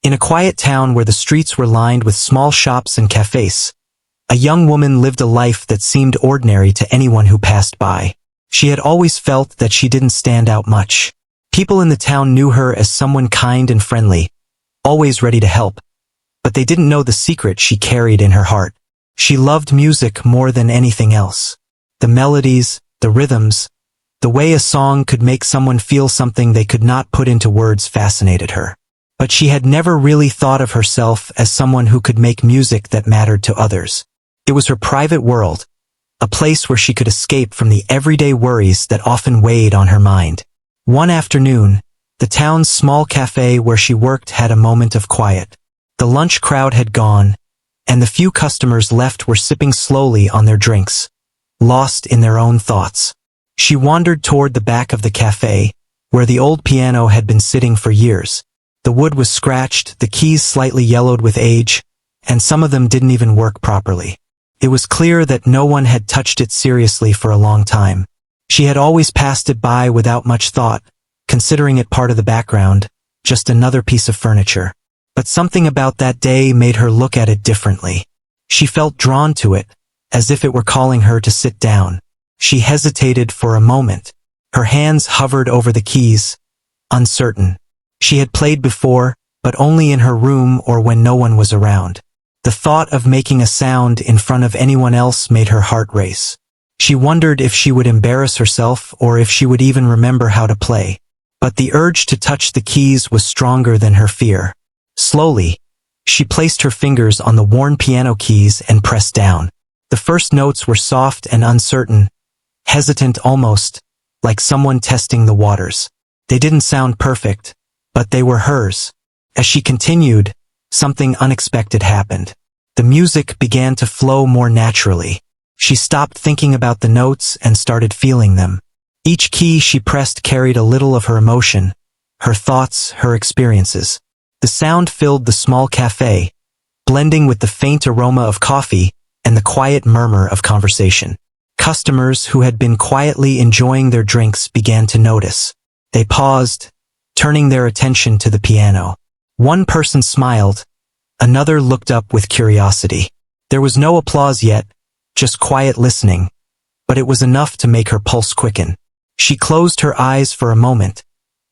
In a quiet town where the streets were lined with small shops and cafes, a young woman lived a life that seemed ordinary to anyone who passed by. She had always felt that she didn't stand out much. People in the town knew her as someone kind and friendly, always ready to help, but they didn't know the secret she carried in her heart. She loved music more than anything else. The melodies, the rhythms, the way a song could make someone feel something they could not put into words fascinated her. But she had never really thought of herself as someone who could make music that mattered to others. It was her private world, a place where she could escape from the everyday worries that often weighed on her mind. One afternoon, the town's small cafe where she worked had a moment of quiet. The lunch crowd had gone, and the few customers left were sipping slowly on their drinks, lost in their own thoughts. She wandered toward the back of the cafe, where the old piano had been sitting for years. The wood was scratched, the keys slightly yellowed with age, and some of them didn't even work properly. It was clear that no one had touched it seriously for a long time. She had always passed it by without much thought, considering it part of the background, just another piece of furniture. But something about that day made her look at it differently. She felt drawn to it, as if it were calling her to sit down. She hesitated for a moment. Her hands hovered over the keys, uncertain. She had played before, but only in her room or when no one was around. The thought of making a sound in front of anyone else made her heart race. She wondered if she would embarrass herself or if she would even remember how to play. But the urge to touch the keys was stronger than her fear. Slowly, she placed her fingers on the worn piano keys and pressed down. The first notes were soft and uncertain, hesitant almost, like someone testing the waters. They didn't sound perfect, but they were hers. As she continued, something unexpected happened. The music began to flow more naturally. She stopped thinking about the notes and started feeling them. Each key she pressed carried a little of her emotion, her thoughts, her experiences. The sound filled the small cafe, blending with the faint aroma of coffee and the quiet murmur of conversation. Customers who had been quietly enjoying their drinks began to notice. They paused, turning their attention to the piano. One person smiled, another looked up with curiosity. There was no applause yet, just quiet listening, but it was enough to make her pulse quicken. She closed her eyes for a moment,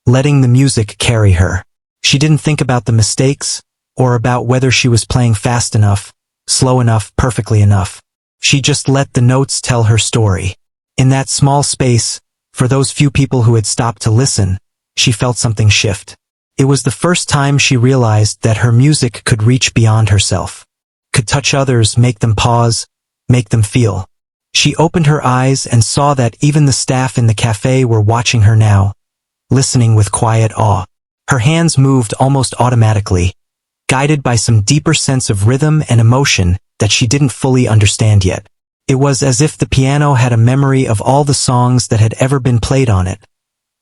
letting the music carry her. She didn't think about the mistakes, or about whether she was playing fast enough, slow enough, perfectly enough. She just let the notes tell her story. In that small space, for those few people who had stopped to listen, she felt something shift. It was the first time she realized that her music could reach beyond herself, could touch others, make them pause, make them feel. She opened her eyes and saw that even the staff in the cafe were watching her now, listening with quiet awe. Her hands moved almost automatically, guided by some deeper sense of rhythm and emotion that she didn't fully understand yet. It was as if the piano had a memory of all the songs that had ever been played on it,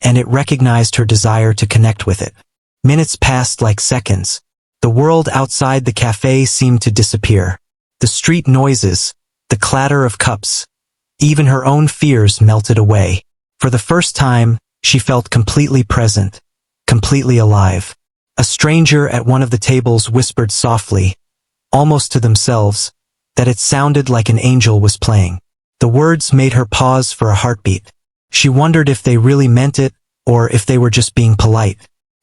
and it recognized her desire to connect with it. Minutes passed like seconds. The world outside the cafe seemed to disappear. The street noises, the clatter of cups, even her own fears melted away. For the first time, she felt completely present, completely alive. A stranger at one of the tables whispered softly, almost to themselves, that it sounded like an angel was playing. The words made her pause for a heartbeat. She wondered if they really meant it, or if they were just being polite.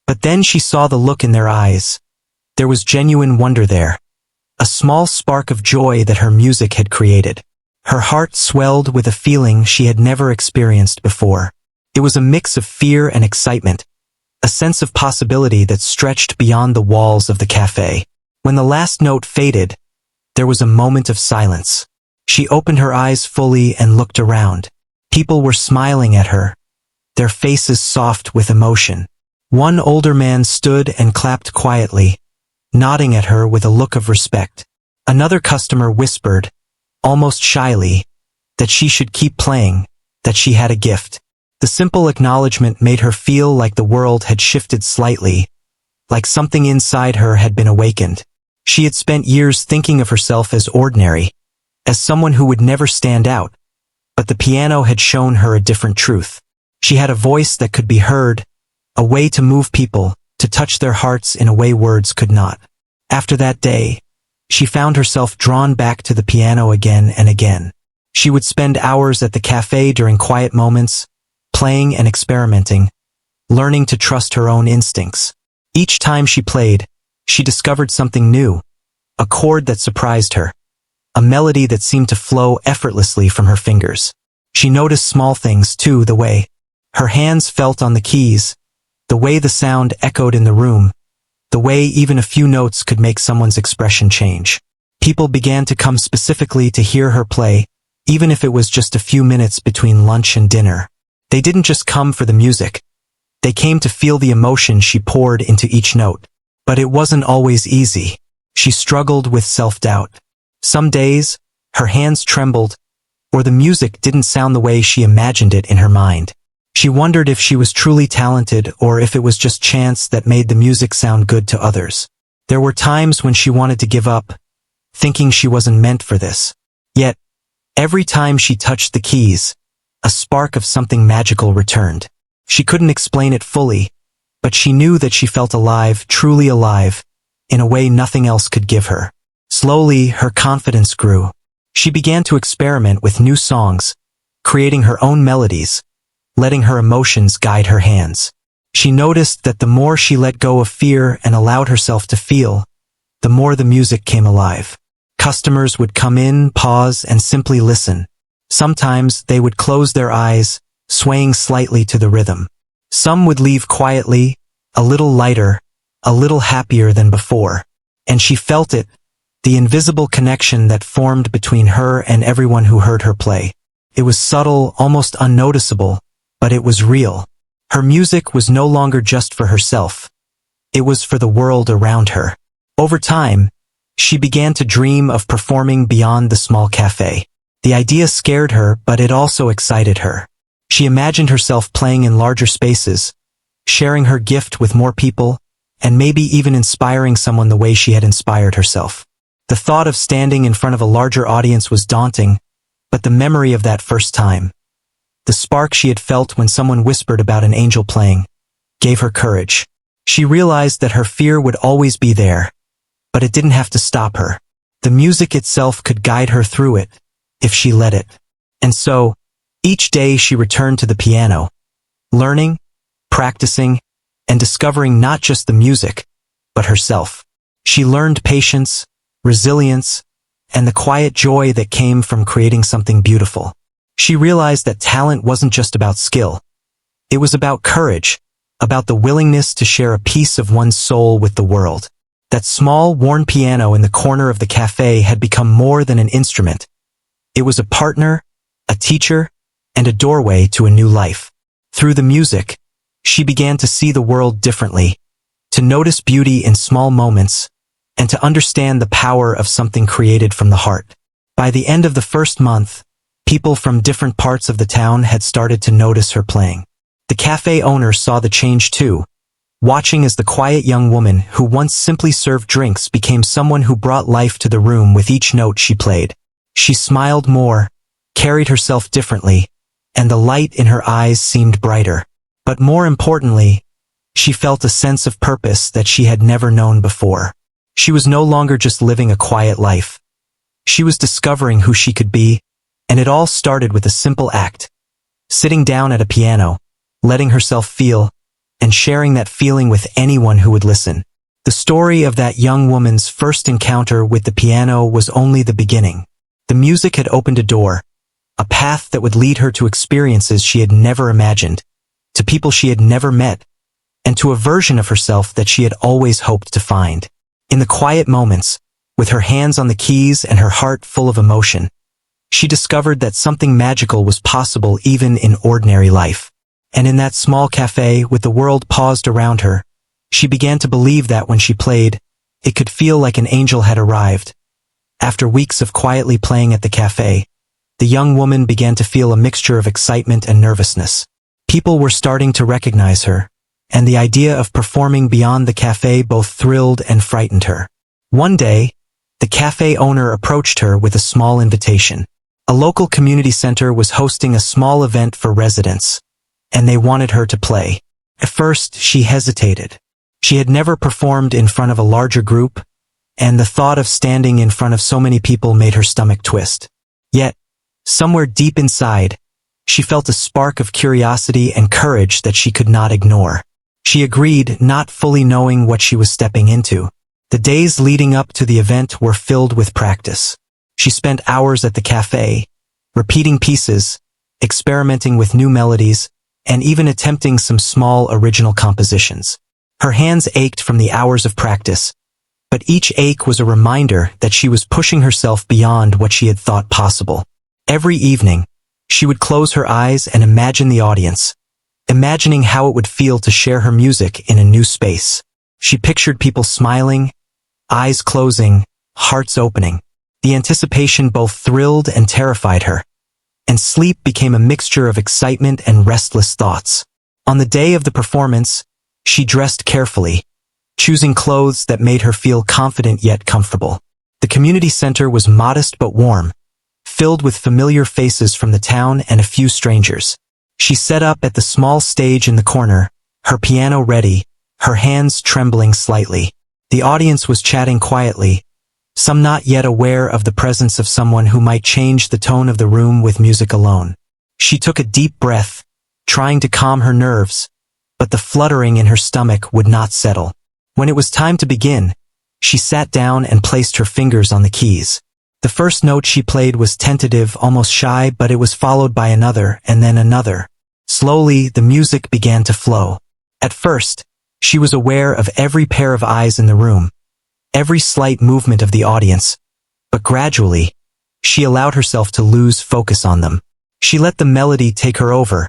But then she saw the look in their eyes. There was genuine wonder there, a small spark of joy that her music had created. Her heart swelled with a feeling she had never experienced before. It was a mix of fear and excitement, a sense of possibility that stretched beyond the walls of the cafe. When the last note faded, there was a moment of silence. She opened her eyes fully and looked around. People were smiling at her, their faces soft with emotion. One older man stood and clapped quietly, nodding at her with a look of respect. Another customer whispered, almost shyly, that she should keep playing, that she had a gift. The simple acknowledgement made her feel like the world had shifted slightly, like something inside her had been awakened. She had spent years thinking of herself as ordinary, as someone who would never stand out, but the piano had shown her a different truth. She had a voice that could be heard, a way to move people, to touch their hearts in a way words could not. After that day, she found herself drawn back to the piano again and again. She would spend hours at the cafe during quiet moments, playing and experimenting, learning to trust her own instincts. Each time she played, she discovered something new, a chord that surprised her, a melody that seemed to flow effortlessly from her fingers. She noticed small things too, the way her hands felt on the keys, the way the sound echoed in the room, the way even a few notes could make someone's expression change. People began to come specifically to hear her play, even if it was just a few minutes between lunch and dinner. They didn't just come for the music. They came to feel the emotion she poured into each note. But it wasn't always easy. She struggled with self-doubt. Some days, her hands trembled, or the music didn't sound the way she imagined it in her mind. She wondered if she was truly talented or if it was just chance that made the music sound good to others. There were times when she wanted to give up, thinking she wasn't meant for this. Yet, every time she touched the keys, a spark of something magical returned. She couldn't explain it fully, but she knew that she felt alive, truly alive, in a way nothing else could give her. Slowly, her confidence grew. She began to experiment with new songs, creating her own melodies, letting her emotions guide her hands. She noticed that the more she let go of fear and allowed herself to feel, the more the music came alive. Customers would come in, pause, and simply listen. Sometimes they would close their eyes, swaying slightly to the rhythm. Some would leave quietly, a little lighter, a little happier than before. And she felt it, the invisible connection that formed between her and everyone who heard her play. It was subtle, almost unnoticeable, but it was real. Her music was no longer just for herself. It was for the world around her. Over time, she began to dream of performing beyond the small cafe. The idea scared her, but it also excited her. She imagined herself playing in larger spaces, sharing her gift with more people, and maybe even inspiring someone the way she had inspired herself. The thought of standing in front of a larger audience was daunting, but the memory of that first time, the spark she had felt when someone whispered about an angel playing, gave her courage. She realized that her fear would always be there, but it didn't have to stop her. The music itself could guide her through it, if she let it. And so, each day she returned to the piano, learning, practicing, and discovering not just the music, but herself. She learned patience, resilience, and the quiet joy that came from creating something beautiful. She realized that talent wasn't just about skill. It was about courage, about the willingness to share a piece of one's soul with the world. That small, worn piano in the corner of the cafe had become more than an instrument. It was a partner, a teacher, and a doorway to a new life. Through the music, she began to see the world differently, to notice beauty in small moments, and to understand the power of something created from the heart. By the end of the first month, people from different parts of the town had started to notice her playing. The cafe owner saw the change too, watching as the quiet young woman who once simply served drinks became someone who brought life to the room with each note she played. She smiled more, carried herself differently, and the light in her eyes seemed brighter. But more importantly, she felt a sense of purpose that she had never known before. She was no longer just living a quiet life. She was discovering who she could be, and it all started with a simple act: sitting down at a piano, letting herself feel, and sharing that feeling with anyone who would listen. The story of that young woman's first encounter with the piano was only the beginning. The music had opened a door, a path that would lead her to experiences she had never imagined, to people she had never met, and to a version of herself that she had always hoped to find. In the quiet moments, with her hands on the keys and her heart full of emotion, she discovered that something magical was possible even in ordinary life. And in that small cafe, with the world paused around her, she began to believe that when she played, it could feel like an angel had arrived. After weeks of quietly playing at the cafe, the young woman began to feel a mixture of excitement and nervousness. People were starting to recognize her, and the idea of performing beyond the cafe both thrilled and frightened her. One day, the cafe owner approached her with a small invitation. A local community center was hosting a small event for residents, and they wanted her to play. At first, she hesitated. She had never performed in front of a larger group, and the thought of standing in front of so many people made her stomach twist. Yet, somewhere deep inside, she felt a spark of curiosity and courage that she could not ignore. She agreed, not fully knowing what she was stepping into. The days leading up to the event were filled with practice. She spent hours at the cafe, repeating pieces, experimenting with new melodies, and even attempting some small original compositions. Her hands ached from the hours of practice, but each ache was a reminder that she was pushing herself beyond what she had thought possible. Every evening, she would close her eyes and imagine the audience, imagining how it would feel to share her music in a new space. She pictured people smiling, eyes closing, hearts opening. The anticipation both thrilled and terrified her, and sleep became a mixture of excitement and restless thoughts. On the day of the performance, she dressed carefully, choosing clothes that made her feel confident yet comfortable. The community center was modest but warm, filled with familiar faces from the town and a few strangers. She set up at the small stage in the corner, her piano ready, her hands trembling slightly. The audience was chatting quietly, some not yet aware of the presence of someone who might change the tone of the room with music alone. She took a deep breath, trying to calm her nerves, but the fluttering in her stomach would not settle. When it was time to begin, she sat down and placed her fingers on the keys. The first note she played was tentative, almost shy, but it was followed by another and then another. Slowly, the music began to flow. At first, she was aware of every pair of eyes in the room, every slight movement of the audience, but gradually, she allowed herself to lose focus on them. She let the melody take her over,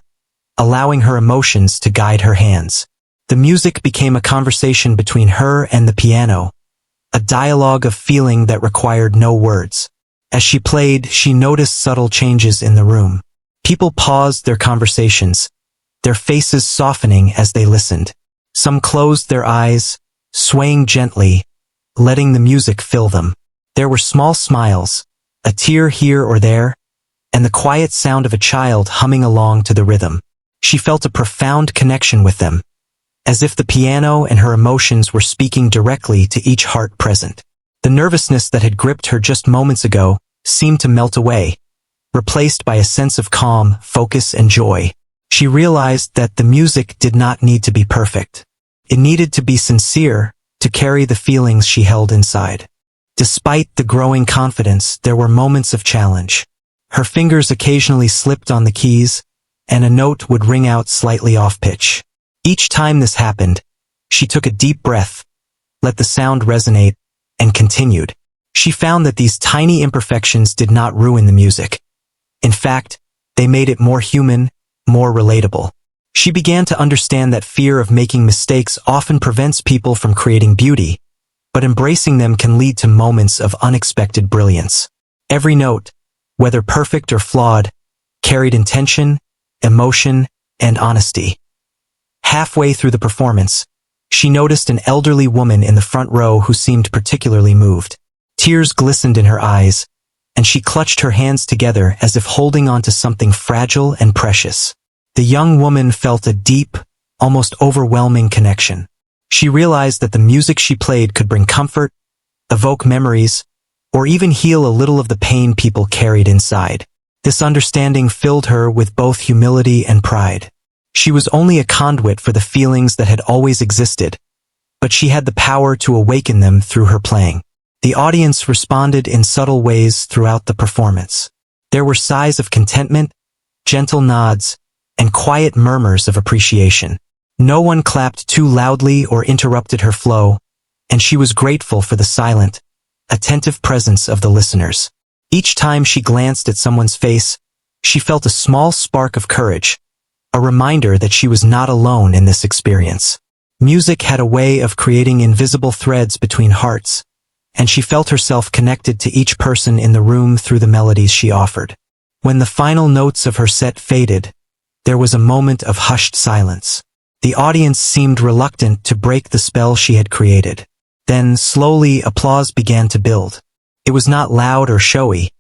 allowing her emotions to guide her hands. The music became a conversation between her and the piano, a dialogue of feeling that required no words. As she played, she noticed subtle changes in the room. People paused their conversations, their faces softening as they listened. Some closed their eyes, swaying gently, letting the music fill them. There were small smiles, a tear here or there, and the quiet sound of a child humming along to the rhythm. She felt a profound connection with them, as if the piano and her emotions were speaking directly to each heart present. The nervousness that had gripped her just moments ago seemed to melt away, replaced by a sense of calm, focus, and joy. She realized that the music did not need to be perfect. It needed to be sincere, to carry the feelings she held inside. Despite the growing confidence, there were moments of challenge. Her fingers occasionally slipped on the keys, and a note would ring out slightly off-pitch. Each time this happened, she took a deep breath, let the sound resonate, and continued. She found that these tiny imperfections did not ruin the music. In fact, they made it more human, more relatable. She began to understand that fear of making mistakes often prevents people from creating beauty, but embracing them can lead to moments of unexpected brilliance. Every note, whether perfect or flawed, carried intention, emotion, and honesty. Halfway through the performance, she noticed an elderly woman in the front row who seemed particularly moved. Tears glistened in her eyes, and she clutched her hands together as if holding on to something fragile and precious. The young woman felt a deep, almost overwhelming connection. She realized that the music she played could bring comfort, evoke memories, or even heal a little of the pain people carried inside. This understanding filled her with both humility and pride. She was only a conduit for the feelings that had always existed, but she had the power to awaken them through her playing. The audience responded in subtle ways throughout the performance. There were sighs of contentment, gentle nods, and quiet murmurs of appreciation. No one clapped too loudly or interrupted her flow, and she was grateful for the silent, attentive presence of the listeners. Each time she glanced at someone's face, she felt a small spark of courage, a reminder that she was not alone in this experience. Music had a way of creating invisible threads between hearts, and she felt herself connected to each person in the room through the melodies she offered. When the final notes of her set faded, there was a moment of hushed silence. The audience seemed reluctant to break the spell she had created. Then, slowly, applause began to build. It was not loud or showy,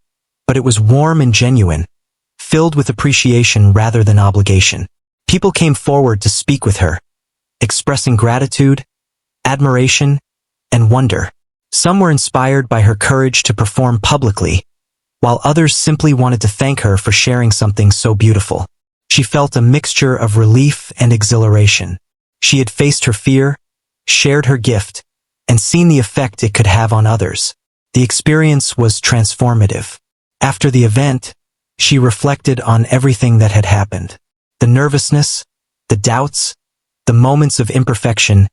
but it was warm and genuine, filled with appreciation rather than obligation. People came forward to speak with her, expressing gratitude, admiration, and wonder. Some were inspired by her courage to perform publicly, while others simply wanted to thank her for sharing something so beautiful. She felt a mixture of relief and exhilaration. She had faced her fear, shared her gift, and seen the effect it could have on others. The experience was transformative. After the event, she reflected on everything that had happened. The nervousness, the doubts, the moments of imperfection,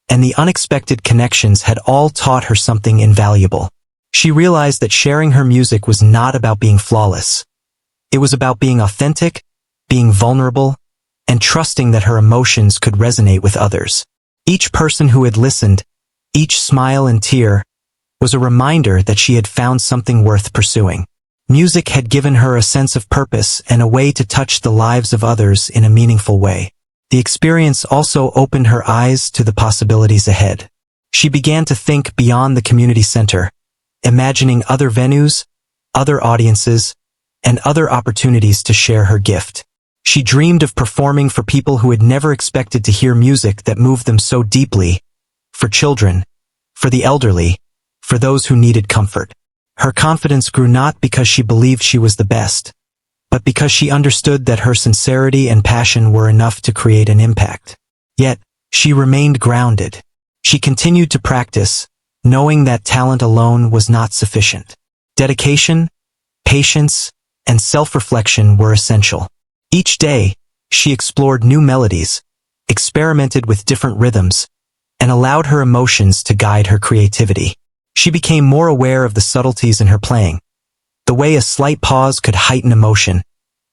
and the unexpected connections had all taught her something invaluable. She realized that sharing her music was not about being flawless. It was about being authentic, being vulnerable, and trusting that her emotions could resonate with others. Each person who had listened, each smile and tear, was a reminder that she had found something worth pursuing. Music had given her a sense of purpose and a way to touch the lives of others in a meaningful way. The experience also opened her eyes to the possibilities ahead. She began to think beyond the community center, imagining other venues, other audiences, and other opportunities to share her gift. She dreamed of performing for people who had never expected to hear music that moved them so deeply, for children, for the elderly, for those who needed comfort. Her confidence grew not because she believed she was the best, but because she understood that her sincerity and passion were enough to create an impact. Yet, she remained grounded. She continued to practice, knowing that talent alone was not sufficient. Dedication, patience, and self-reflection were essential. Each day, she explored new melodies, experimented with different rhythms, and allowed her emotions to guide her creativity. She became more aware of the subtleties in her playing, the way a slight pause could heighten emotion,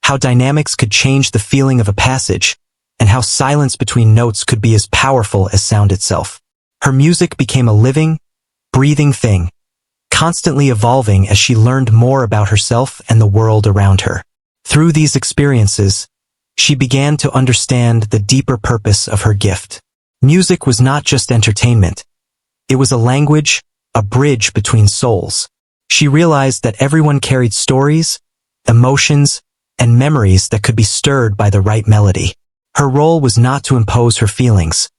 how dynamics could change the feeling of a passage, and how silence between notes could be as powerful as sound itself. Her music became a living, breathing thing, constantly evolving as she learned more about herself and the world around her. Through these experiences, she began to understand the deeper purpose of her gift. Music was not just entertainment. It was a language, a bridge between souls. She realized that everyone carried stories, emotions, and memories that could be stirred by the right melody. Her role was not to impose her feelings,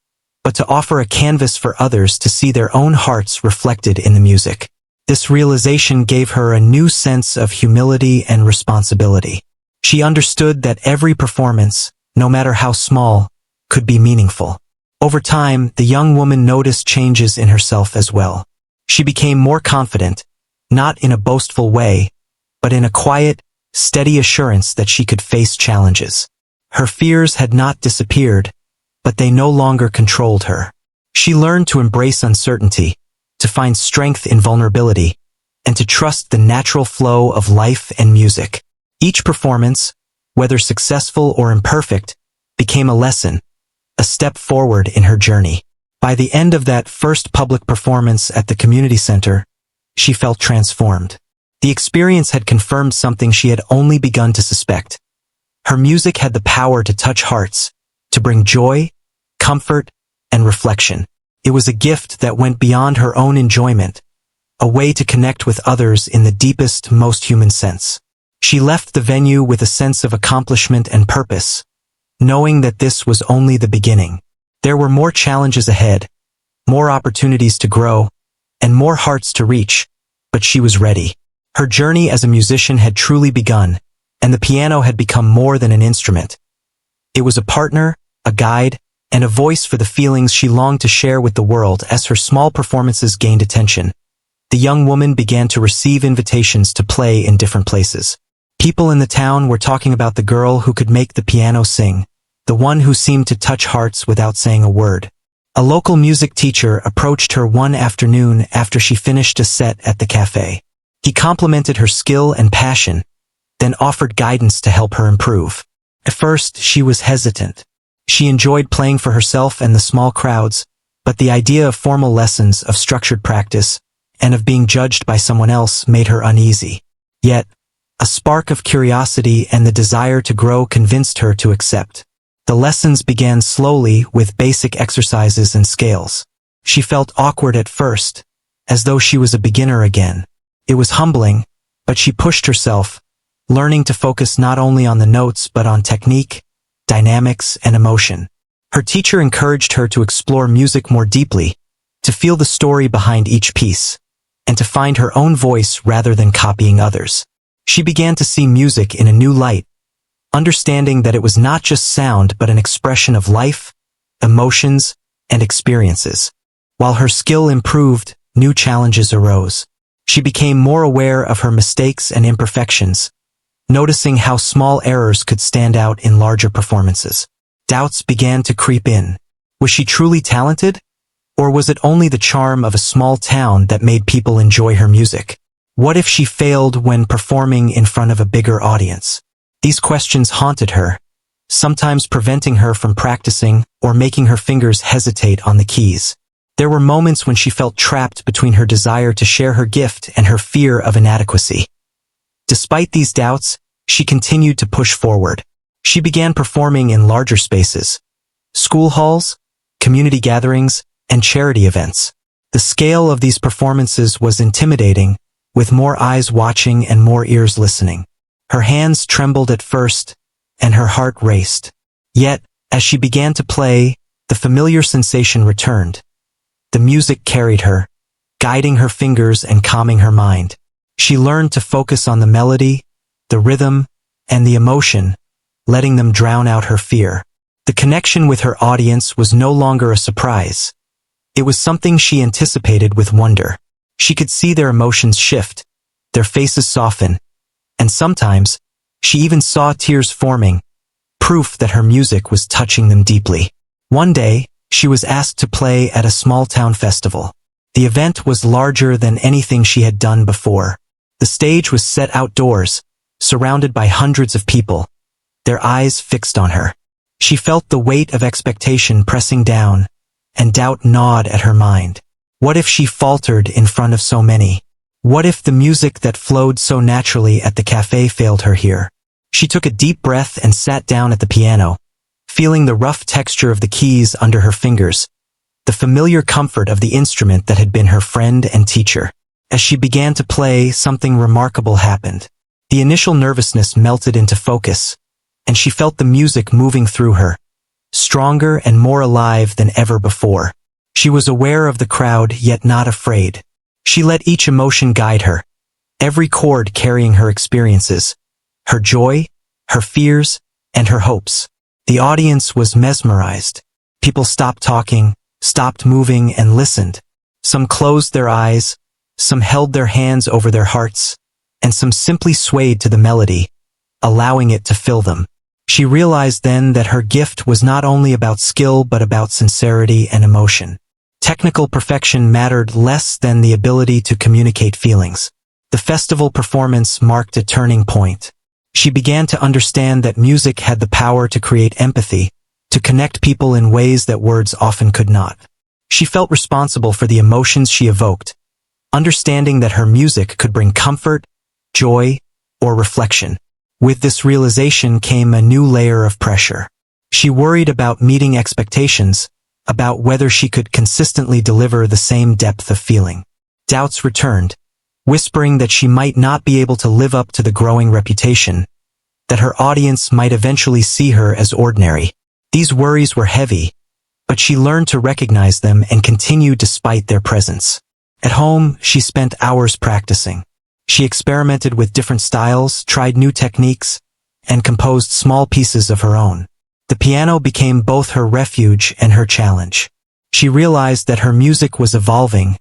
but to offer a canvas for others to see their own hearts reflected in the music. This realization gave her a new sense of humility and responsibility. She understood that every performance, no matter how small, could be meaningful. Over time, the young woman noticed changes in herself as well. She became more confident, not in a boastful way, but in a quiet, steady assurance that she could face challenges. Her fears had not disappeared, but they no longer controlled her. She learned to embrace uncertainty, to find strength in vulnerability, and to trust the natural flow of life and music. Each performance, whether successful or imperfect, became a lesson, a step forward in her journey. By the end of that first public performance at the community center, she felt transformed. The experience had confirmed something she had only begun to suspect. Her music had the power to touch hearts, to bring joy, comfort, and reflection. It was a gift that went beyond her own enjoyment, a way to connect with others in the deepest, most human sense. She left the venue with a sense of accomplishment and purpose, knowing that this was only the beginning. There were more challenges ahead, more opportunities to grow, and more hearts to reach, but she was ready. Her journey as a musician had truly begun, and the piano had become more than an instrument. It was a partner, a guide, and a voice for the feelings she longed to share with the world. As her small performances gained attention, the young woman began to receive invitations to play in different places. People in the town were talking about the girl who could make the piano sing, the one who seemed to touch hearts without saying a word. A local music teacher approached her one afternoon after she finished a set at the cafe. He complimented her skill and passion, then offered guidance to help her improve. At first, she was hesitant. She enjoyed playing for herself and the small crowds, but the idea of formal lessons, of structured practice, and of being judged by someone else made her uneasy. Yet, a spark of curiosity and the desire to grow convinced her to accept. The lessons began slowly with basic exercises and scales. She felt awkward at first, as though she was a beginner again. It was humbling, but she pushed herself, learning to focus not only on the notes but on technique, dynamics, and emotion. Her teacher encouraged her to explore music more deeply, to feel the story behind each piece, and to find her own voice rather than copying others. She began to see music in a new light, understanding that it was not just sound but an expression of life, emotions, and experiences. While her skill improved, new challenges arose. She became more aware of her mistakes and imperfections, noticing how small errors could stand out in larger performances. Doubts began to creep in. Was she truly talented? Or was it only the charm of a small town that made people enjoy her music? What if she failed when performing in front of a bigger audience? These questions haunted her, sometimes preventing her from practicing or making her fingers hesitate on the keys. There were moments when she felt trapped between her desire to share her gift and her fear of inadequacy. Despite these doubts, she continued to push forward. She began performing in larger spaces, school halls, community gatherings, and charity events. The scale of these performances was intimidating, with more eyes watching and more ears listening. Her hands trembled at first, and her heart raced. Yet, as she began to play, the familiar sensation returned. The music carried her, guiding her fingers and calming her mind. She learned to focus on the melody, the rhythm, and the emotion, letting them drown out her fear. The connection with her audience was no longer a surprise. It was something she anticipated with wonder. She could see their emotions shift, their faces soften, and sometimes, she even saw tears forming, proof that her music was touching them deeply. One day, she was asked to play at a small-town festival. The event was larger than anything she had done before. The stage was set outdoors, surrounded by hundreds of people, their eyes fixed on her. She felt the weight of expectation pressing down, and doubt gnawed at her mind. What if she faltered in front of so many? What if the music that flowed so naturally at the cafe failed her here? She took a deep breath and sat down at the piano, feeling the rough texture of the keys under her fingers, the familiar comfort of the instrument that had been her friend and teacher. As she began to play, something remarkable happened. The initial nervousness melted into focus, and she felt the music moving through her, stronger and more alive than ever before. She was aware of the crowd, yet not afraid. She let each emotion guide her, every chord carrying her experiences, her joy, her fears, and her hopes. The audience was mesmerized. People stopped talking, stopped moving, and listened. Some closed their eyes, some held their hands over their hearts, and some simply swayed to the melody, allowing it to fill them. She realized then that her gift was not only about skill but about sincerity and emotion. Technical perfection mattered less than the ability to communicate feelings. The festival performance marked a turning point. She began to understand that music had the power to create empathy, to connect people in ways that words often could not. She felt responsible for the emotions she evoked, understanding that her music could bring comfort, joy, or reflection. With this realization came a new layer of pressure. She worried about meeting expectations, about whether she could consistently deliver the same depth of feeling. Doubts returned, whispering that she might not be able to live up to the growing reputation, that her audience might eventually see her as ordinary. These worries were heavy, but she learned to recognize them and continue despite their presence. At home, she spent hours practicing. She experimented with different styles, tried new techniques, and composed small pieces of her own. The piano became both her refuge and her challenge. She realized that her music was evolving,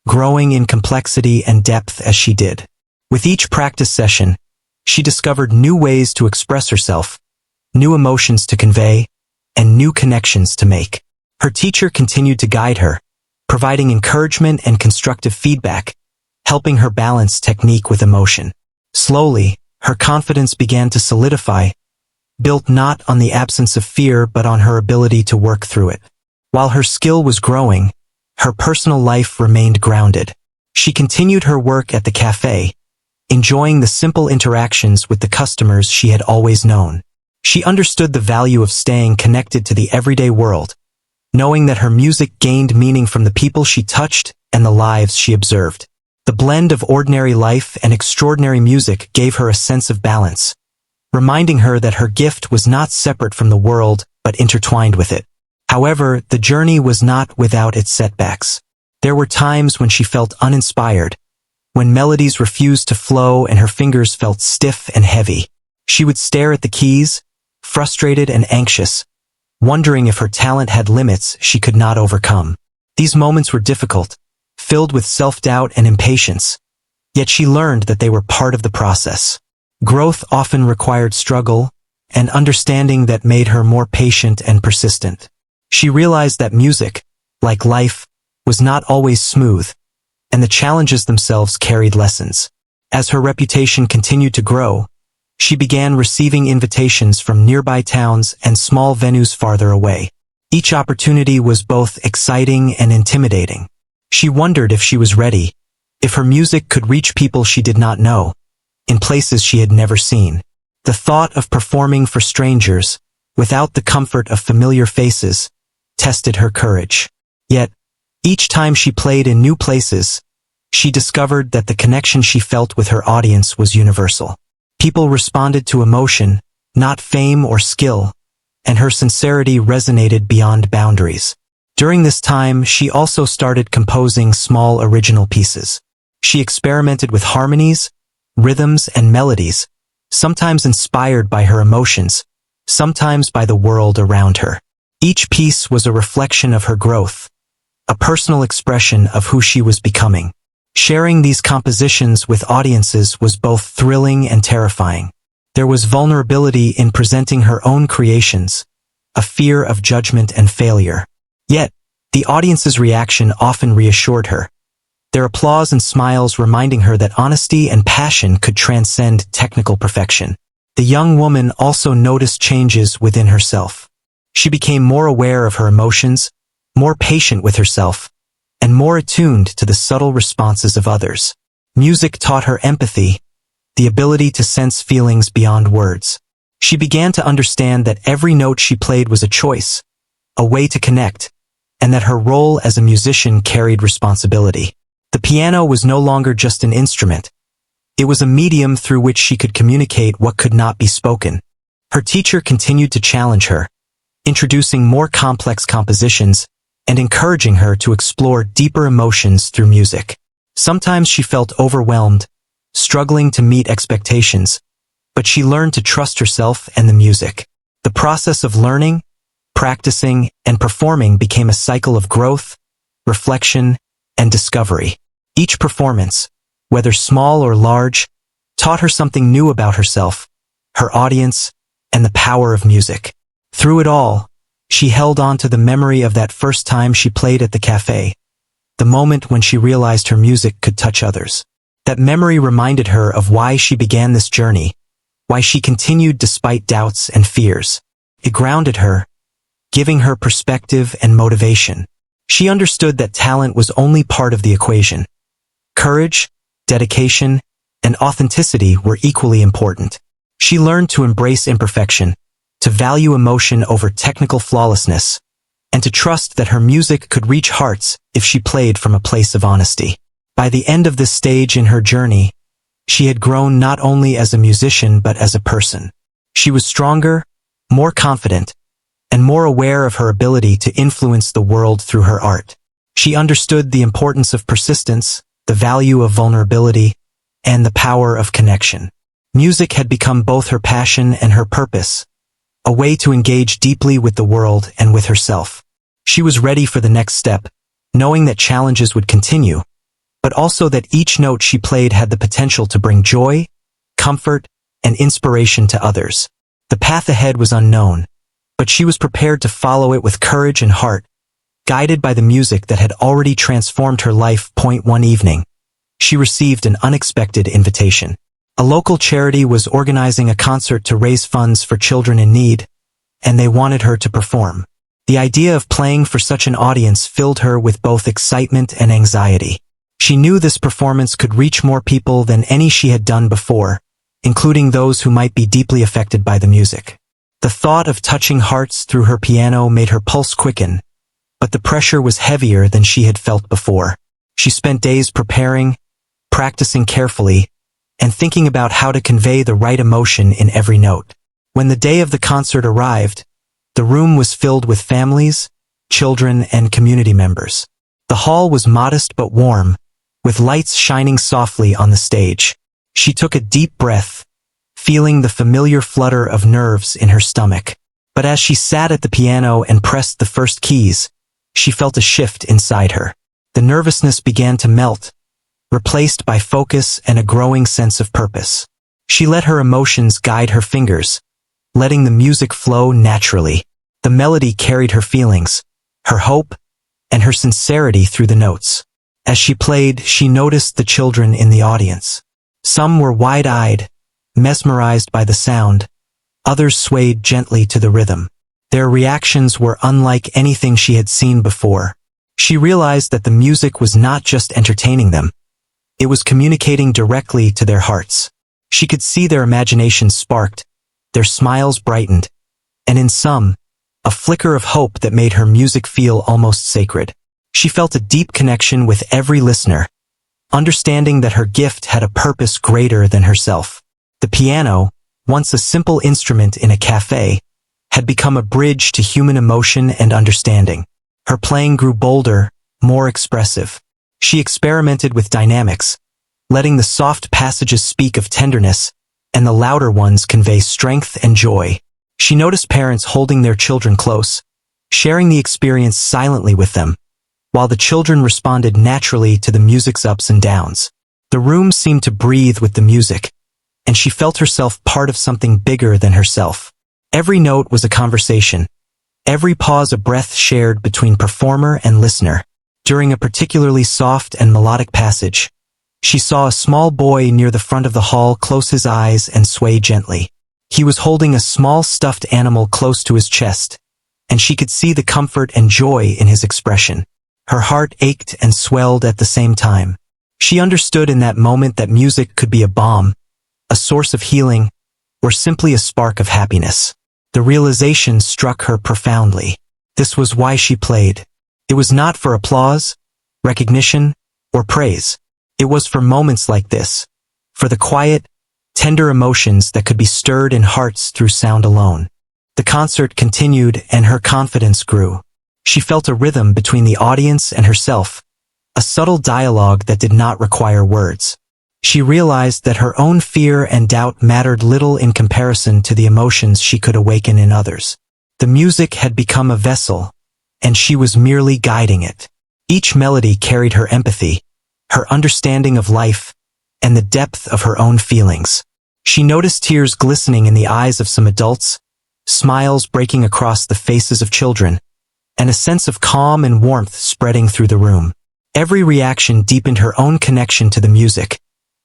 growing in complexity and depth as she did. With each practice session, she discovered new ways to express herself, new emotions to convey, and new connections to make. Her teacher continued to guide her, providing encouragement and constructive feedback, helping her balance technique with emotion. Slowly, her confidence began to solidify, built not on the absence of fear but on her ability to work through it. While her skill was growing, her personal life remained grounded. She continued her work at the cafe, enjoying the simple interactions with the customers she had always known. She understood the value of staying connected to the everyday world, knowing that her music gained meaning from the people she touched and the lives she observed. The blend of ordinary life and extraordinary music gave her a sense of balance, reminding her that her gift was not separate from the world but intertwined with it. However, the journey was not without its setbacks. There were times when she felt uninspired, when melodies refused to flow and her fingers felt stiff and heavy. She would stare at the keys, frustrated and anxious, wondering if her talent had limits she could not overcome. These moments were difficult, filled with self-doubt and impatience, yet she learned that they were part of the process. Growth often required struggle, and understanding that made her more patient and persistent. She realized that music, like life, was not always smooth, and the challenges themselves carried lessons. As her reputation continued to grow, she began receiving invitations from nearby towns and small venues farther away. Each opportunity was both exciting and intimidating. She wondered if she was ready, if her music could reach people she did not know, in places she had never seen. The thought of performing for strangers, without the comfort of familiar faces, tested her courage. Yet, each time she played in new places, she discovered that the connection she felt with her audience was universal. People responded to emotion, not fame or skill, and her sincerity resonated beyond boundaries. During this time, she also started composing small original pieces. She experimented with harmonies, rhythms, and melodies, sometimes inspired by her emotions, sometimes by the world around her. Each piece was a reflection of her growth, a personal expression of who she was becoming. Sharing these compositions with audiences was both thrilling and terrifying. There was vulnerability in presenting her own creations, a fear of judgment and failure. Yet, the audience's reaction often reassured her, their applause and smiles reminding her that honesty and passion could transcend technical perfection. The young woman also noticed changes within herself. She became more aware of her emotions, more patient with herself, and more attuned to the subtle responses of others. Music taught her empathy, the ability to sense feelings beyond words. She began to understand that every note she played was a choice, a way to connect, and that her role as a musician carried responsibility. The piano was no longer just an instrument. It was a medium through which she could communicate what could not be spoken. Her teacher continued to challenge her, introducing more complex compositions and encouraging her to explore deeper emotions through music. Sometimes she felt overwhelmed, struggling to meet expectations, but she learned to trust herself and the music. The process of learning, practicing, and performing became a cycle of growth, reflection, and discovery. Each performance, whether small or large, taught her something new about herself, her audience, and the power of music. Through it all, she held on to the memory of that first time she played at the cafe, the moment when she realized her music could touch others. That memory reminded her of why she began this journey, why she continued despite doubts and fears. It grounded her, giving her perspective and motivation. She understood that talent was only part of the equation. Courage, dedication, and authenticity were equally important. She learned to embrace imperfection, to value emotion over technical flawlessness, and to trust that her music could reach hearts if she played from a place of honesty. By the end of this stage in her journey, she had grown not only as a musician but as a person. She was stronger, more confident, and more aware of her ability to influence the world through her art. She understood the importance of persistence, the value of vulnerability, and the power of connection. Music had become both her passion and her purpose, a way to engage deeply with the world and with herself. She was ready for the next step, knowing that challenges would continue, but also that each note she played had the potential to bring joy, comfort, and inspiration to others. The path ahead was unknown, but she was prepared to follow it with courage and heart, guided by the music that had already transformed her life. One evening, she received an unexpected invitation. A local charity was organizing a concert to raise funds for children in need, and they wanted her to perform. The idea of playing for such an audience filled her with both excitement and anxiety. She knew this performance could reach more people than any she had done before, including those who might be deeply affected by the music. The thought of touching hearts through her piano made her pulse quicken, but the pressure was heavier than she had felt before. She spent days preparing, practicing carefully, and thinking about how to convey the right emotion in every note. When the day of the concert arrived, the room was filled with families, children, and community members. The hall was modest but warm, with lights shining softly on the stage. She took a deep breath, feeling the familiar flutter of nerves in her stomach. But as she sat at the piano and pressed the first keys, she felt a shift inside her. The nervousness began to melt, replaced by focus and a growing sense of purpose. She let her emotions guide her fingers, letting the music flow naturally. The melody carried her feelings, her hope, and her sincerity through the notes. As she played, she noticed the children in the audience. Some were wide-eyed, mesmerized by the sound. Others swayed gently to the rhythm. Their reactions were unlike anything she had seen before. She realized that the music was not just entertaining them. It was communicating directly to their hearts. She could see their imaginations sparked, their smiles brightened, and in some, a flicker of hope that made her music feel almost sacred. She felt a deep connection with every listener, understanding that her gift had a purpose greater than herself. The piano, once a simple instrument in a cafe, had become a bridge to human emotion and understanding. Her playing grew bolder, more expressive. She experimented with dynamics, letting the soft passages speak of tenderness, and the louder ones convey strength and joy. She noticed parents holding their children close, sharing the experience silently with them, while the children responded naturally to the music's ups and downs. The room seemed to breathe with the music, and she felt herself part of something bigger than herself. Every note was a conversation, every pause a breath shared between performer and listener. During a particularly soft and melodic passage, she saw a small boy near the front of the hall close his eyes and sway gently. He was holding a small stuffed animal close to his chest, and she could see the comfort and joy in his expression. Her heart ached and swelled at the same time. She understood in that moment that music could be a balm, a source of healing, or simply a spark of happiness. The realization struck her profoundly. This was why she played. It was not for applause, recognition, or praise. It was for moments like this, for the quiet, tender emotions that could be stirred in hearts through sound alone. The concert continued and her confidence grew. She felt a rhythm between the audience and herself, a subtle dialogue that did not require words. She realized that her own fear and doubt mattered little in comparison to the emotions she could awaken in others. The music had become a vessel, and she was merely guiding it. Each melody carried her empathy, her understanding of life, and the depth of her own feelings. She noticed tears glistening in the eyes of some adults, smiles breaking across the faces of children, and a sense of calm and warmth spreading through the room. Every reaction deepened her own connection to the music,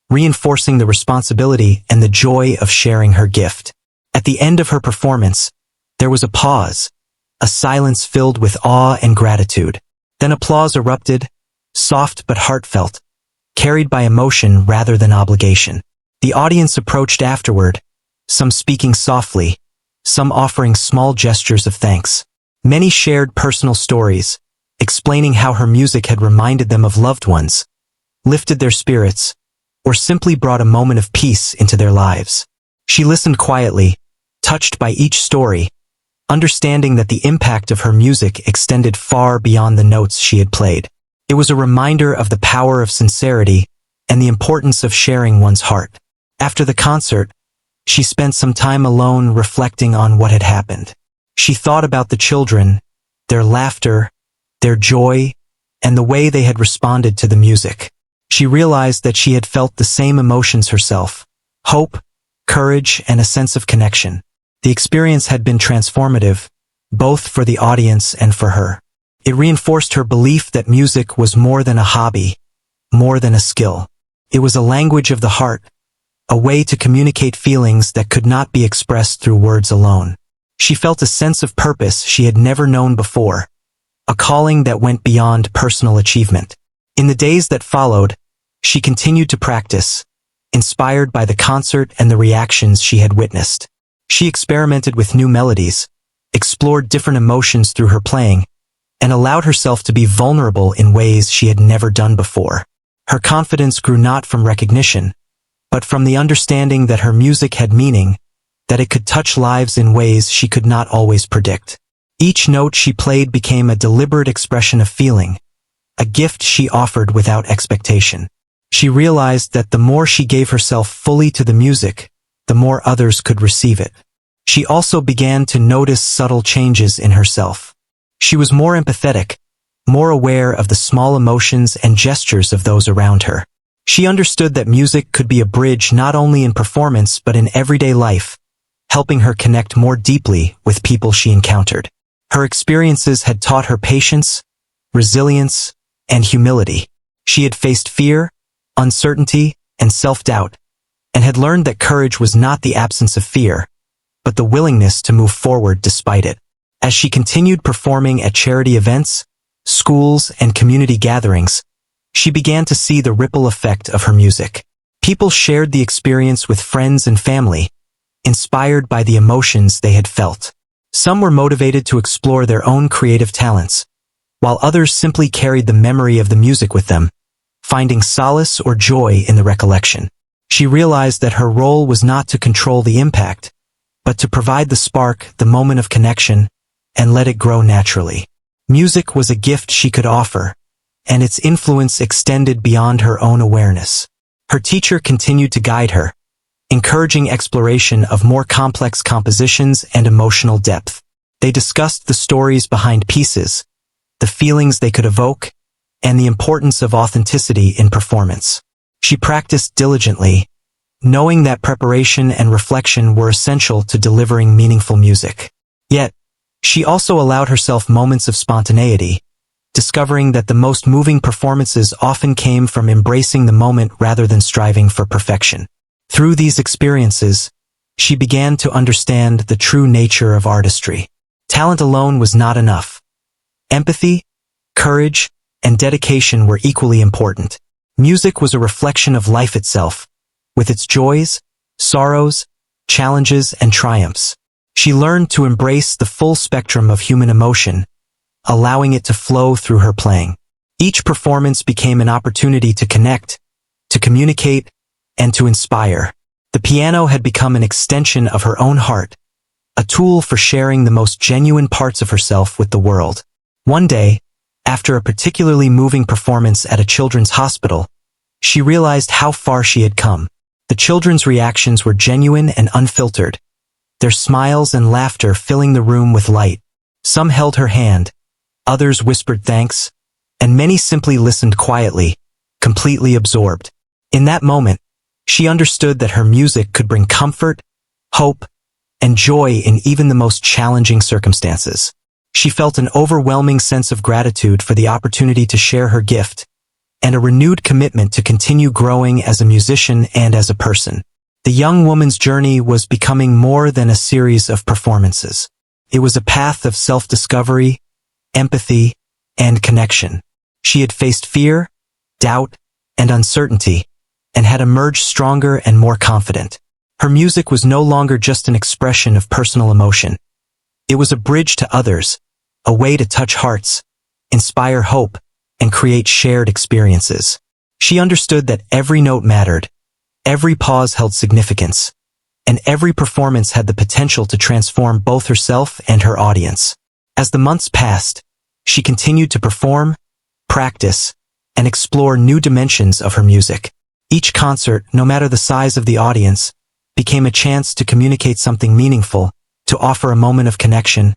reinforcing the responsibility and the joy of sharing her gift. At the end of her performance, there was a pause, a silence filled with awe and gratitude. Then applause erupted, soft but heartfelt, carried by emotion rather than obligation. The audience approached afterward, some speaking softly, some offering small gestures of thanks. Many shared personal stories, explaining how her music had reminded them of loved ones, lifted their spirits, or simply brought a moment of peace into their lives. She listened quietly, touched by each story, understanding that the impact of her music extended far beyond the notes she had played. It was a reminder of the power of sincerity and the importance of sharing one's heart. After the concert, she spent some time alone reflecting on what had happened. She thought about the children, their laughter, their joy, and the way they had responded to the music. She realized that she had felt the same emotions herself: hope, courage, and a sense of connection. The experience had been transformative, both for the audience and for her. It reinforced her belief that music was more than a hobby, more than a skill. It was a language of the heart, a way to communicate feelings that could not be expressed through words alone. She felt a sense of purpose she had never known before, a calling that went beyond personal achievement. In the days that followed, she continued to practice, inspired by the concert and the reactions she had witnessed. She experimented with new melodies, explored different emotions through her playing, and allowed herself to be vulnerable in ways she had never done before. Her confidence grew not from recognition, but from the understanding that her music had meaning, that it could touch lives in ways she could not always predict. Each note she played became a deliberate expression of feeling, a gift she offered without expectation. She realized that the more she gave herself fully to the music, the more others could receive it. She also began to notice subtle changes in herself. She was more empathetic, more aware of the small emotions and gestures of those around her. She understood that music could be a bridge not only in performance but in everyday life, helping her connect more deeply with people she encountered. Her experiences had taught her patience, resilience, and humility. She had faced fear, uncertainty, and self-doubt, and had learned that courage was not the absence of fear, but the willingness to move forward despite it. As she continued performing at charity events, schools, and community gatherings, she began to see the ripple effect of her music. People shared the experience with friends and family, inspired by the emotions they had felt. Some were motivated to explore their own creative talents, while others simply carried the memory of the music with them, finding solace or joy in the recollection. She realized that her role was not to control the impact, but to provide the spark, the moment of connection, and let it grow naturally. Music was a gift she could offer, and its influence extended beyond her own awareness. Her teacher continued to guide her, encouraging exploration of more complex compositions and emotional depth. They discussed the stories behind pieces, the feelings they could evoke, and the importance of authenticity in performance. She practiced diligently, knowing that preparation and reflection were essential to delivering meaningful music. Yet, she also allowed herself moments of spontaneity, discovering that the most moving performances often came from embracing the moment rather than striving for perfection. Through these experiences, she began to understand the true nature of artistry. Talent alone was not enough. Empathy, courage, and dedication were equally important. Music was a reflection of life itself, with its joys, sorrows, challenges, and triumphs. She learned to embrace the full spectrum of human emotion, allowing it to flow through her playing. Each performance became an opportunity to connect, to communicate, and to inspire. The piano had become an extension of her own heart, a tool for sharing the most genuine parts of herself with the world. One day, after a particularly moving performance at a children's hospital, she realized how far she had come. The children's reactions were genuine and unfiltered, their smiles and laughter filling the room with light. Some held her hand, others whispered thanks, and many simply listened quietly, completely absorbed. In that moment, she understood that her music could bring comfort, hope, and joy in even the most challenging circumstances. She felt an overwhelming sense of gratitude for the opportunity to share her gift, and a renewed commitment to continue growing as a musician and as a person. The young woman's journey was becoming more than a series of performances. It was a path of self-discovery, empathy, and connection. She had faced fear, doubt, and uncertainty, and had emerged stronger and more confident. Her music was no longer just an expression of personal emotion. It was a bridge to others, a way to touch hearts, inspire hope, and create shared experiences. She understood that every note mattered, every pause held significance, and every performance had the potential to transform both herself and her audience. As the months passed, she continued to perform, practice, and explore new dimensions of her music. Each concert, no matter the size of the audience, became a chance to communicate something meaningful, to offer a moment of connection,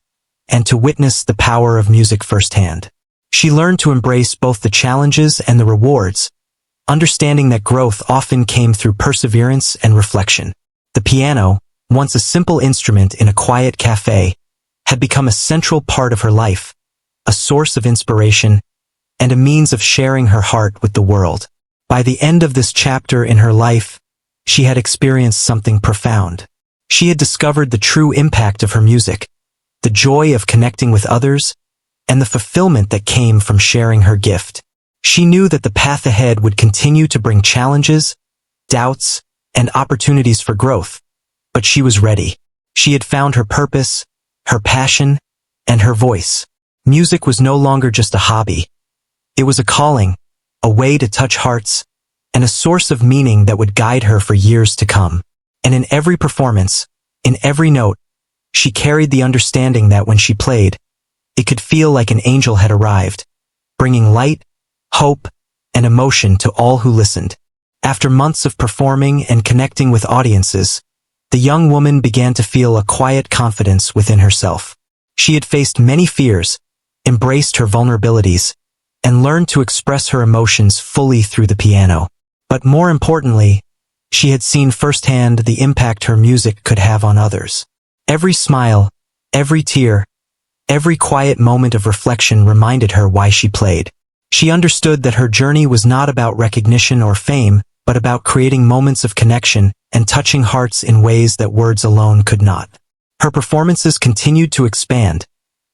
and to witness the power of music firsthand. She learned to embrace both the challenges and the rewards, understanding that growth often came through perseverance and reflection. The piano, once a simple instrument in a quiet cafe, had become a central part of her life, a source of inspiration, and a means of sharing her heart with the world. By the end of this chapter in her life, she had experienced something profound. She had discovered the true impact of her music, the joy of connecting with others, and the fulfillment that came from sharing her gift. She knew that the path ahead would continue to bring challenges, doubts, and opportunities for growth, but she was ready. She had found her purpose, her passion, and her voice. Music was no longer just a hobby. It was a calling, a way to touch hearts, and a source of meaning that would guide her for years to come. And in every performance, in every note, she carried the understanding that when she played, it could feel like an angel had arrived, bringing light, hope, and emotion to all who listened. After months of performing and connecting with audiences, the young woman began to feel a quiet confidence within herself. She had faced many fears, embraced her vulnerabilities, and learned to express her emotions fully through the piano. But more importantly, she had seen firsthand the impact her music could have on others. Every smile, every tear, every quiet moment of reflection reminded her why she played. She understood that her journey was not about recognition or fame, but about creating moments of connection and touching hearts in ways that words alone could not. Her performances continued to expand,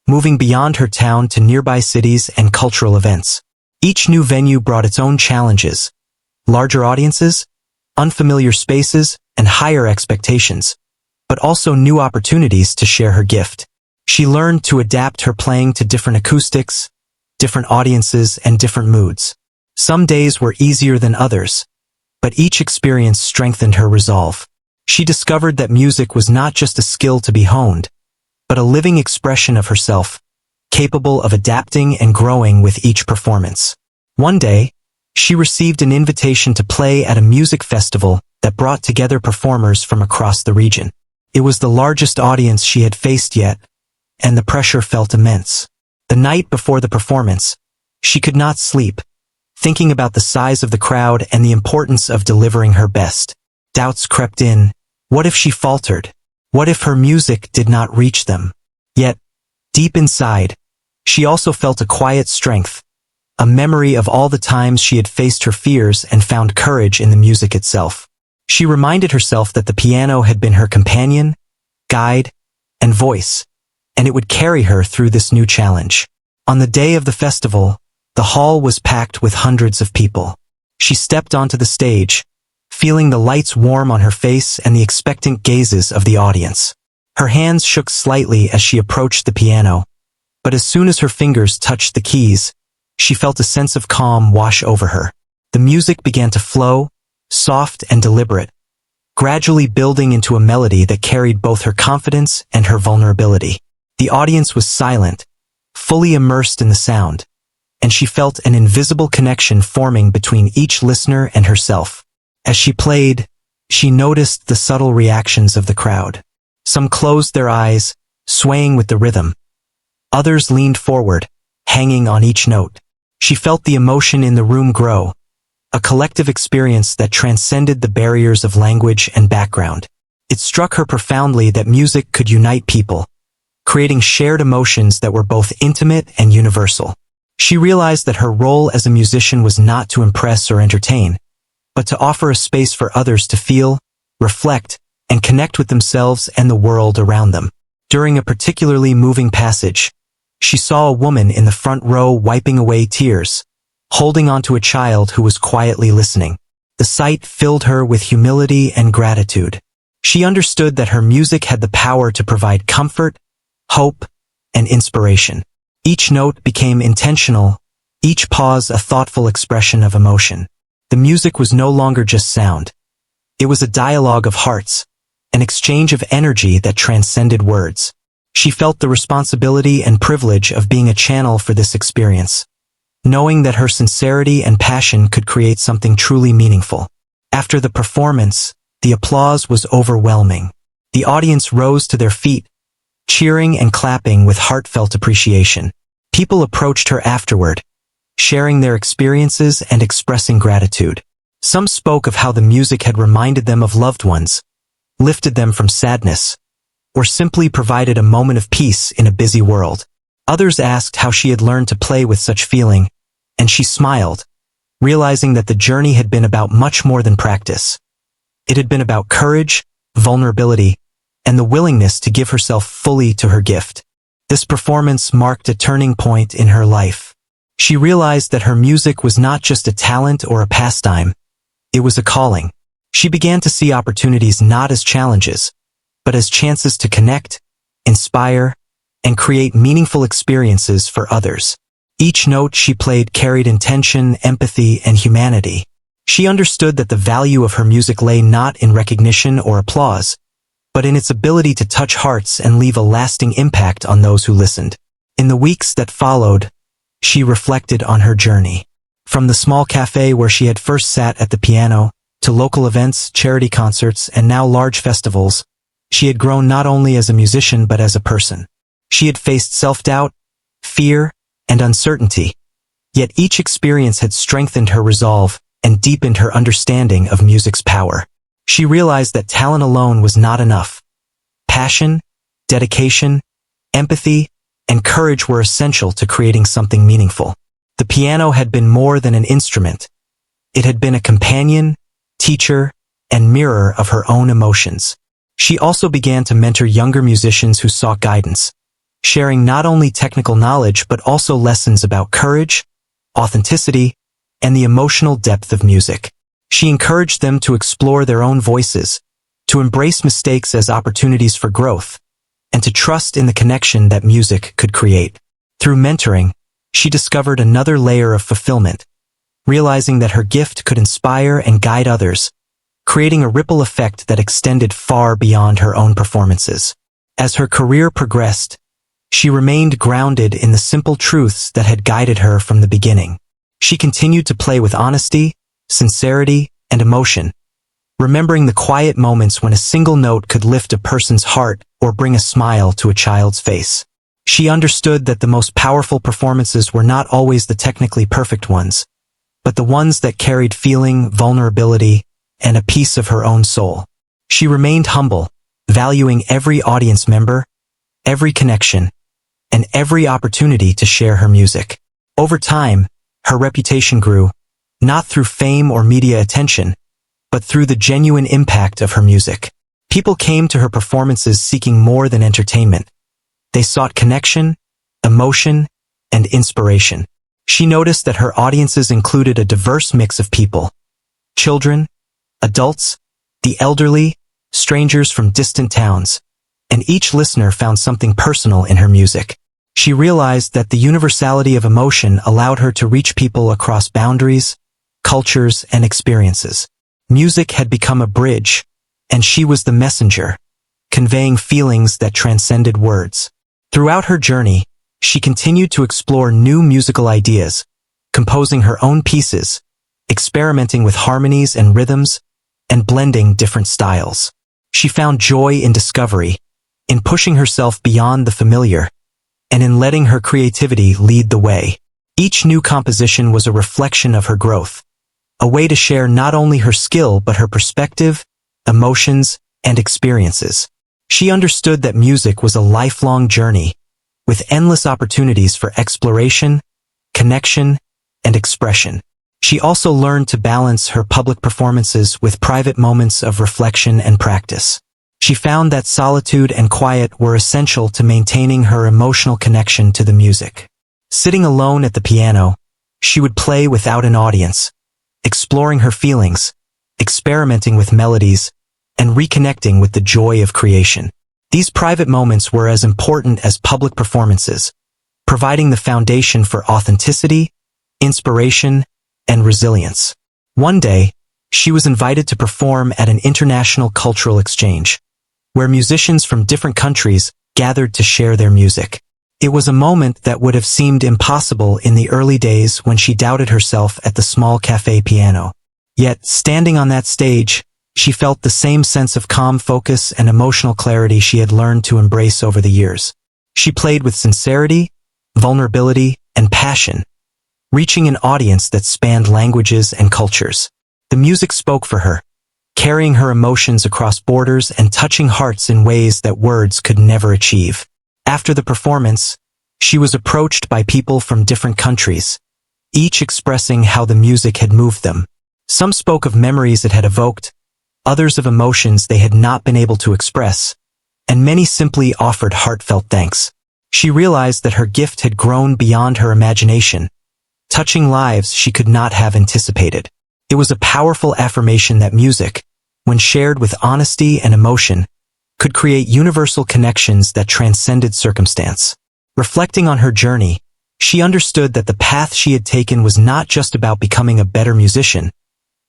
moving beyond her town to nearby cities and cultural events. Each new venue brought its own challenges: larger audiences, unfamiliar spaces, and higher expectations, but also new opportunities to share her gift. She learned to adapt her playing to different acoustics, different audiences, and different moods. Some days were easier than others, but each experience strengthened her resolve. She discovered that music was not just a skill to be honed, but a living expression of herself, capable of adapting and growing with each performance. One day, she received an invitation to play at a music festival that brought together performers from across the region. It was the largest audience she had faced yet, and the pressure felt immense. The night before the performance, she could not sleep, thinking about the size of the crowd and the importance of delivering her best. Doubts crept in. What if she faltered? What if her music did not reach them? Yet, deep inside, she also felt a quiet strength, a memory of all the times she had faced her fears and found courage in the music itself. She reminded herself that the piano had been her companion, guide, and voice, and it would carry her through this new challenge. On the day of the festival, the hall was packed with hundreds of people. She stepped onto the stage, feeling the lights warm on her face and the expectant gazes of the audience. Her hands shook slightly as she approached the piano, but as soon as her fingers touched the keys, she felt a sense of calm wash over her. The music began to flow, soft and deliberate, gradually building into a melody that carried both her confidence and her vulnerability. The audience was silent, fully immersed in the sound, and she felt an invisible connection forming between each listener and herself. As she played, she noticed the subtle reactions of the crowd. Some closed their eyes, swaying with the rhythm. Others leaned forward, hanging on each note. She felt the emotion in the room grow, a collective experience that transcended the barriers of language and background. It struck her profoundly that music could unite people, creating shared emotions that were both intimate and universal. She realized that her role as a musician was not to impress or entertain, but to offer a space for others to feel, reflect, and connect with themselves and the world around them. During a particularly moving passage, she saw a woman in the front row wiping away tears, holding onto a child who was quietly listening. The sight filled her with humility and gratitude. She understood that her music had the power to provide comfort, hope, and inspiration. Each note became intentional, each pause a thoughtful expression of emotion. The music was no longer just sound. It was a dialogue of hearts, an exchange of energy that transcended words. She felt the responsibility and privilege of being a channel for this experience, knowing that her sincerity and passion could create something truly meaningful. After the performance, the applause was overwhelming. The audience rose to their feet, cheering and clapping with heartfelt appreciation. People approached her afterward, sharing their experiences and expressing gratitude. Some spoke of how the music had reminded them of loved ones, lifted them from sadness, or simply provided a moment of peace in a busy world. Others asked how she had learned to play with such feeling, and she smiled, realizing that the journey had been about much more than practice. It had been about courage, vulnerability, and the willingness to give herself fully to her gift. This performance marked a turning point in her life. She realized that her music was not just a talent or a pastime, it was a calling. She began to see opportunities not as challenges, but as chances to connect, inspire, and create meaningful experiences for others. Each note she played carried intention, empathy, and humanity. She understood that the value of her music lay not in recognition or applause, but in its ability to touch hearts and leave a lasting impact on those who listened. In the weeks that followed, she reflected on her journey. From the small cafe where she had first sat at the piano, to local events, charity concerts, and now large festivals, she had grown not only as a musician but as a person. She had faced self-doubt, fear, and uncertainty. Yet each experience had strengthened her resolve and deepened her understanding of music's power. She realized that talent alone was not enough. Passion, dedication, empathy, and courage were essential to creating something meaningful. The piano had been more than an instrument. It had been a companion, teacher, and mirror of her own emotions. She also began to mentor younger musicians who sought guidance, sharing not only technical knowledge but also lessons about courage, authenticity, and the emotional depth of music. She encouraged them to explore their own voices, to embrace mistakes as opportunities for growth, and to trust in the connection that music could create. Through mentoring, she discovered another layer of fulfillment, realizing that her gift could inspire and guide others, creating a ripple effect that extended far beyond her own performances. As her career progressed, she remained grounded in the simple truths that had guided her from the beginning. She continued to play with honesty, sincerity, and emotion, remembering the quiet moments when a single note could lift a person's heart or bring a smile to a child's face. She understood that the most powerful performances were not always the technically perfect ones, but the ones that carried feeling, vulnerability, and a piece of her own soul. She remained humble, valuing every audience member, every connection, and every opportunity to share her music. Over time, her reputation grew, not through fame or media attention, but through the genuine impact of her music. People came to her performances seeking more than entertainment. They sought connection, emotion, and inspiration. She noticed that her audiences included a diverse mix of people: children, adults, the elderly, strangers from distant towns, and each listener found something personal in her music. She realized that the universality of emotion allowed her to reach people across boundaries, cultures, and experiences. Music had become a bridge, and she was the messenger, conveying feelings that transcended words. Throughout her journey, she continued to explore new musical ideas, composing her own pieces, experimenting with harmonies and rhythms, and blending different styles. She found joy in discovery, in pushing herself beyond the familiar, and in letting her creativity lead the way. Each new composition was a reflection of her growth, a way to share not only her skill but her perspective, emotions, and experiences. She understood that music was a lifelong journey, with endless opportunities for exploration, connection, and expression. She also learned to balance her public performances with private moments of reflection and practice. She found that solitude and quiet were essential to maintaining her emotional connection to the music. Sitting alone at the piano, she would play without an audience, exploring her feelings, experimenting with melodies, and reconnecting with the joy of creation. These private moments were as important as public performances, providing the foundation for authenticity, inspiration, and resilience. One day, she was invited to perform at an international cultural exchange, where musicians from different countries gathered to share their music. It was a moment that would have seemed impossible in the early days when she doubted herself at the small cafe piano. Yet, standing on that stage, she felt the same sense of calm focus and emotional clarity she had learned to embrace over the years. She played with sincerity, vulnerability, and passion, reaching an audience that spanned languages and cultures. The music spoke for her, carrying her emotions across borders and touching hearts in ways that words could never achieve. After the performance, she was approached by people from different countries, each expressing how the music had moved them. Some spoke of memories it had evoked, others of emotions they had not been able to express, and many simply offered heartfelt thanks. She realized that her gift had grown beyond her imagination, touching lives she could not have anticipated. It was a powerful affirmation that music, when shared with honesty and emotion, could create universal connections that transcended circumstance. Reflecting on her journey, she understood that the path she had taken was not just about becoming a better musician,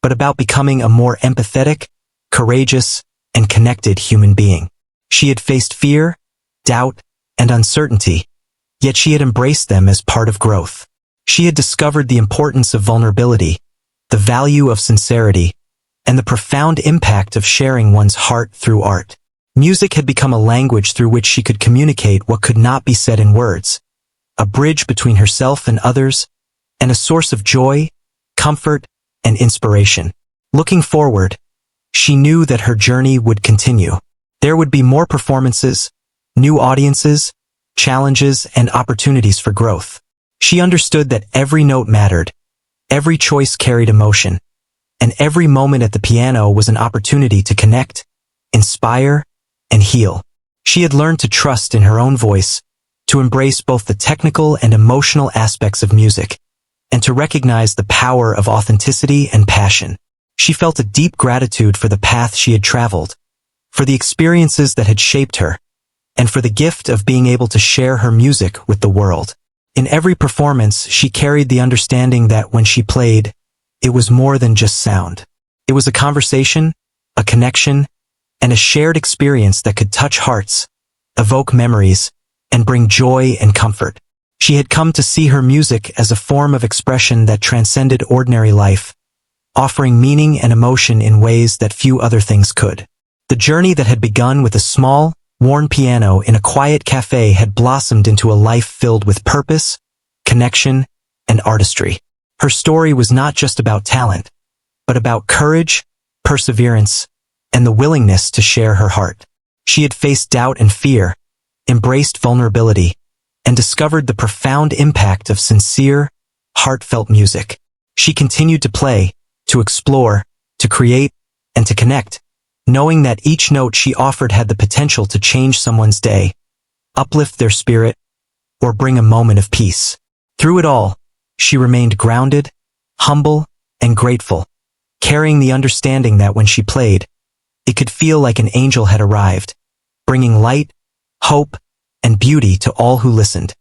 but about becoming a more empathetic, courageous, and connected human being. She had faced fear, doubt, and uncertainty, yet she had embraced them as part of growth. She had discovered the importance of vulnerability, the value of sincerity, and the profound impact of sharing one's heart through art. Music had become a language through which she could communicate what could not be said in words, a bridge between herself and others, and a source of joy, comfort, and inspiration. Looking forward, she knew that her journey would continue. There would be more performances, new audiences, challenges, and opportunities for growth. She understood that every note mattered, every choice carried emotion, and every moment at the piano was an opportunity to connect, inspire, and heal. She had learned to trust in her own voice, to embrace both the technical and emotional aspects of music, and to recognize the power of authenticity and passion. She felt a deep gratitude for the path she had traveled, for the experiences that had shaped her, and for the gift of being able to share her music with the world. In every performance, she carried the understanding that when she played, it was more than just sound. It was a conversation, a connection, and a shared experience that could touch hearts, evoke memories, and bring joy and comfort. She had come to see her music as a form of expression that transcended ordinary life, offering meaning and emotion in ways that few other things could. The journey that had begun with a small, worn piano in a quiet cafe had blossomed into a life filled with purpose, connection, and artistry. Her story was not just about talent, but about courage, perseverance, and the willingness to share her heart. She had faced doubt and fear, embraced vulnerability, and discovered the profound impact of sincere, heartfelt music. She continued to play, to explore, to create, and to connect, knowing that each note she offered had the potential to change someone's day, uplift their spirit, or bring a moment of peace. Through it all, she remained grounded, humble, and grateful, carrying the understanding that when she played, it could feel like an angel had arrived, bringing light, hope, and beauty to all who listened.